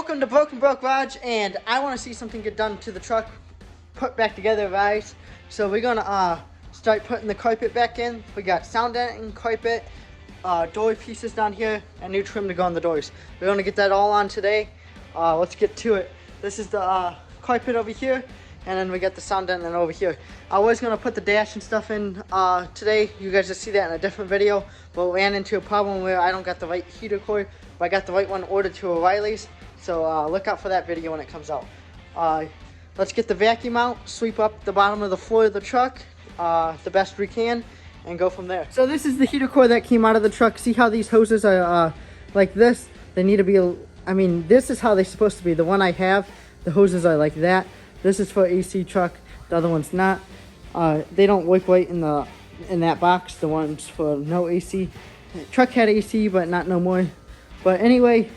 Welcome to Broken Broke Garage, and I want to see something get done to the truck, put back together, guys. So we're gonna start putting the carpet back in. We got sound deadening carpet, door pieces down here, and new trim to go on the doors. We're gonna get that all on today. Let's get to it. This is the carpet over here, and then we got the sound deadening over here. I was gonna put the dash and stuff in today. You guys will see that in a different video, but we ran into a problem where I don't got the right heater cord, but I got the right one ordered to O'Reilly's. So look out for that video when it comes out. Let's get the vacuum out, sweep up the bottom of the floor of the truck the best we can, and go from there. So this is the heater cord that came out of the truck. See how these hoses are like this? They need to be, I mean, this is how they're supposed to be. The one I have, the hoses are like that. This is for AC truck, the other one's not. They don't work right in that box, the ones for no AC. The truck had AC, but not no more. But anyway,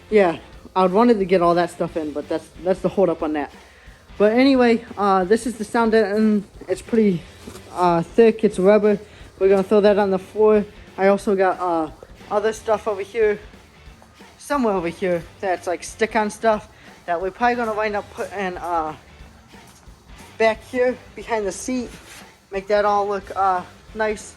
yeah. I would wanted to get all that stuff in, but that's the hold up on that. But anyway, this is the sound deadening. It's pretty thick. It's rubber. We're gonna throw that on the floor. I also got other stuff over here, somewhere over here, that's like stick-on stuff that we're probably gonna wind up putting back here behind the seat. Make that all look nice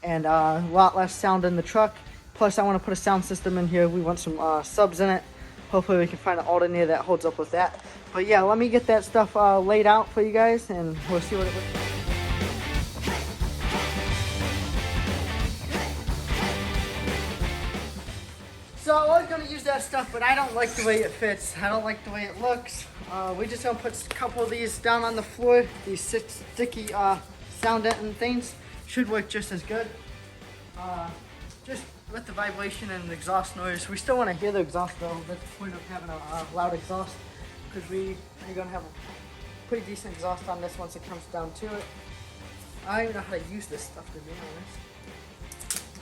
and a lot less sound in the truck. Plus, I want to put a sound system in here. We want some subs in it. Hopefully we can find an alternator that holds up with that. But yeah, let me get that stuff laid out for you guys, and we'll see what it looks like. So I was going to use that stuff, but I don't like the way it fits. I don't like the way it looks. We're just going to put a couple of these down on the floor. These sticky sound deadening things should work just as good. Just with the vibration and the exhaust noise. We still want to hear the exhaust though. That's the point of having a loud exhaust, because we're going to have a pretty decent exhaust on this once it comes down to it. I don't even know how to use this stuff, to be honest.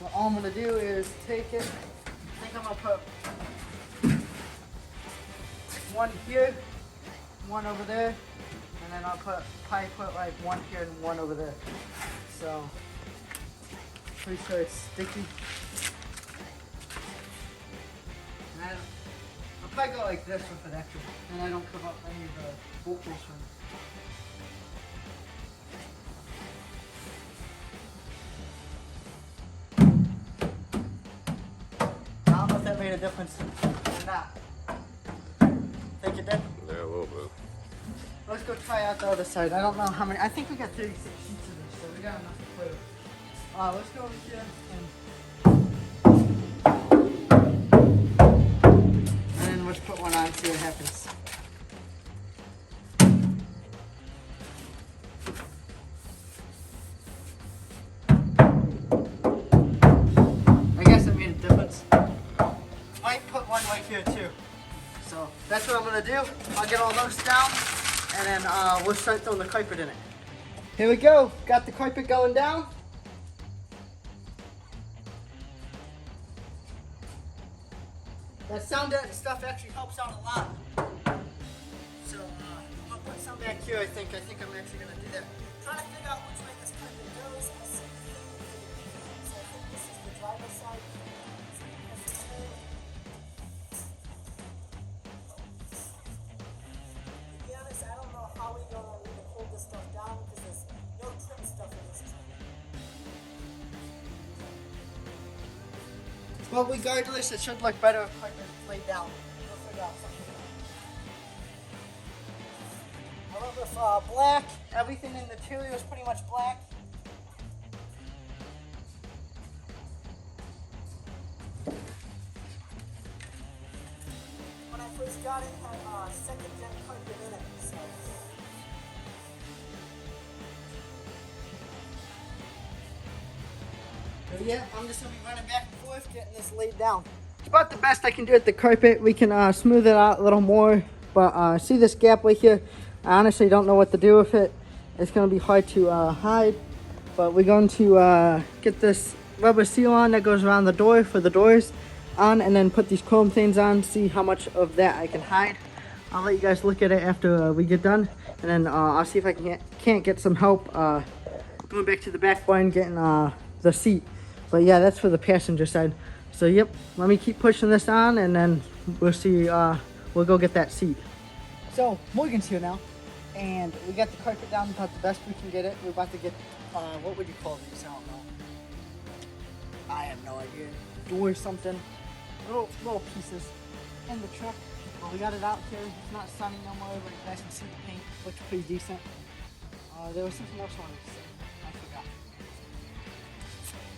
But all I'm going to do is take it. I think I'm going to put one here, one over there, and then I'll probably put like one here and one over there. So, pretty sure it's sticky. I'll probably go like this with it actually, and I don't cover up any of the vocals from it. I don't know if that made a difference or not. Think it did? Yeah, a little bit. Let's go try out the other side. I don't know how many. I think we got 36 sheets of this, so we got enough to play with. Let's go over here and let's put one on, see what happens. I guess it made a difference. Might put one right here too. So that's what I'm gonna do. I'll get all those down, and then we'll start throwing the carpet in it. Here we go. Got the carpet going down. That sound deadening stuff actually helps out a lot. So I'm gonna put some back here. I think I'm actually gonna do that. I'm trying to figure out which way this carpet goes. I see. So I think this is the driver's side. To be honest, I don't know how we're gonna even hold this stuff down because there's no trim stuff in this truck. Well, regardless, it should look better if carpet is laid down. We'll figure out something. I went with black. Everything in the interior is pretty much black. When I first got it, it had second gen carpet in it. So. But yeah, I'm just going to be running back and forth, getting this laid down. It's about the best I can do with the carpet. We can smooth it out a little more. But see this gap right here? I honestly don't know what to do with it. It's going to be hard to hide. But we're going to get this rubber seal on that goes around the door for the doors on. And then put these chrome things on. See how much of that I can hide. I'll let you guys look at it after we get done. And then I'll see if I can't get some help going back to the back bar and getting the seat. But yeah, that's for the passenger side. So yep, let me keep pushing this on, and then we'll see we'll go get that seat. So Morgan's here now, and we got the carpet down about the best we can get it. We're about to get, what would you call these? I don't know. I have no idea. Door something. Little pieces in the truck. Well, we got it out here. It's not sunny no more, but you guys can see the paint. Looks pretty decent. There was something else I wanted to say. I forgot.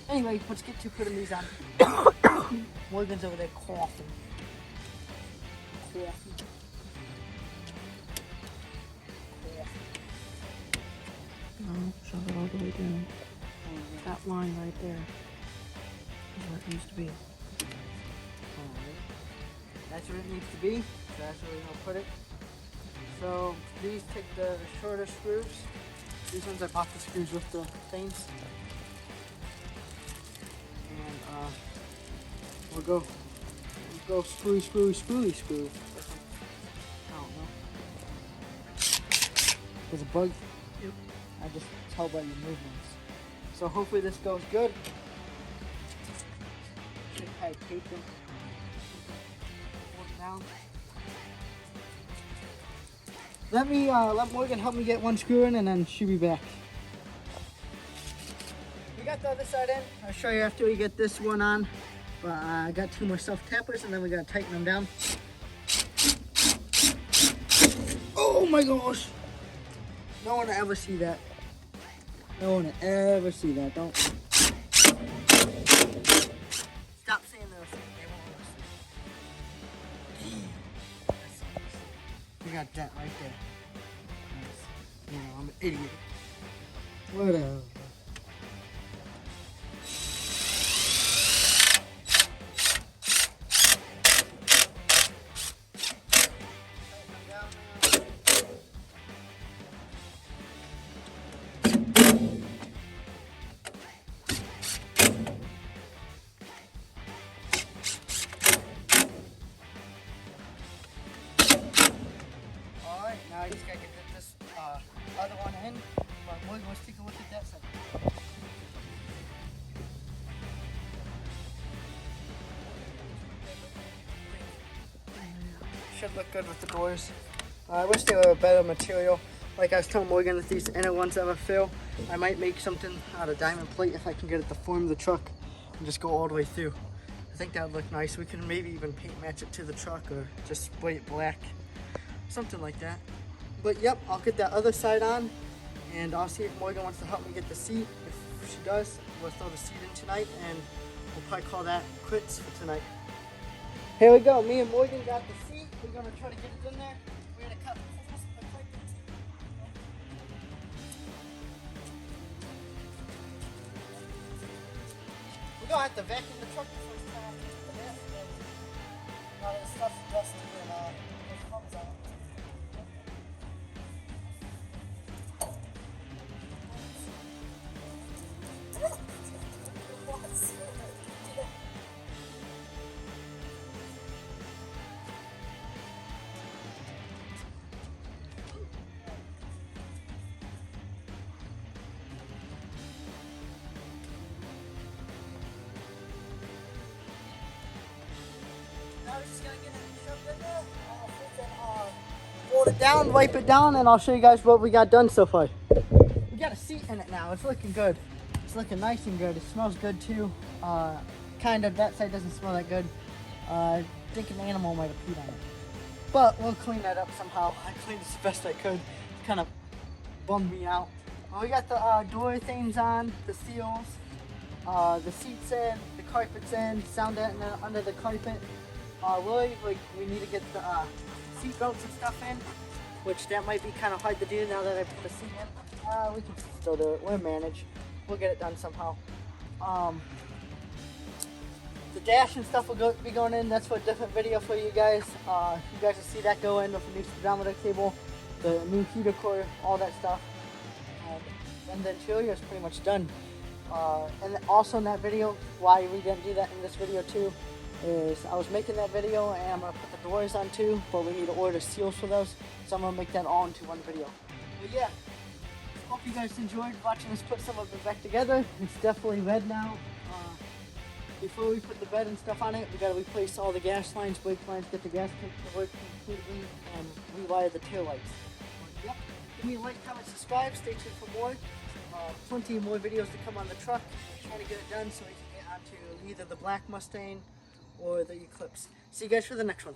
Anyway, let's get to putting these on. Morgan's over there coughing. No, shove it all the way down. That line right there is where it needs to be. Alright. That's where it needs to be. So that's where we're going to put it. So these take the shorter screws. These ones I bought the screws with the things. And we'll go screwy. I don't know. There's a bug. Yep. I just tell by your movements. So hopefully this goes good. Should have tape it. Down. Let Morgan help me get one screw in, and then she'll be back. We got the other side in. I'll show you after we get this one on. But I got 2 more self-tappers, and then we gotta tighten them down. Oh my gosh! No one will ever see that. No one will ever see that. Don't. Stop saying those things. They won't ever see. We got that right there. You know, I'm an idiot. Whatever. Now I just gotta get this other one in. But Morgan, let's take a look at that side. Should look good with the doors. I wish they were a better material. Like I was telling Morgan, if these inner ones ever fail, I might make something out of diamond plate if I can get it to form the truck and just go all the way through. I think that would look nice. We can maybe even paint match it to the truck or just spray it black. Something like that. But yep, I'll get that other side on, and I'll see if Morgan wants to help me get the seat. If she does, we'll throw the seat in tonight, and we'll probably call that quits for tonight. Here we go. Me and Morgan got the seat. We're gonna try to get it in there. We're gonna cut holes in the pipe. We're gonna have to vacuum the truck the first time. A lot of the stuff's dusty and there's bumps on it. Just gonna get it shoved in there. Fold it down, wipe it down, and I'll show you guys what we got done so far. We got a seat in it now. It's looking good. It's looking nice and good. It smells good too. Kind of. That side doesn't smell that good. I think an animal might have peed on it. But we'll clean that up somehow. I cleaned it the best I could. It kind of bummed me out. We got the door things on, the seals, the seats in, the carpet's in, sound under the carpet. Really, like, we need to get the seat belts and stuff in, which that might be kind of hard to do now that I put the seat in. We can still do it. We'll manage. We'll get it done somehow. The dash and stuff will be going in. That's for a different video for you guys. You guys will see that go in with a new speedometer cable, the new heater core, all that stuff. And the interior is pretty much done. And also in that video, why we didn't do that in this video too, is I was making that video and I'm going to put the doors on too, but we need to order seals for those, so I'm going to make that all into one video. But yeah, hope you guys enjoyed watching us put some of it back together. It's definitely red now. before we put the bed and stuff on it, we gotta replace all the gas lines, brake lines, get the gas tank to work completely, and rewire the tail lights. Yep. Give me a like, comment, subscribe. Stay tuned for more. Plenty more videos to come on the truck. I'm trying to get it done so we can get onto either the black Mustang or the Eclipse. See you guys for the next one.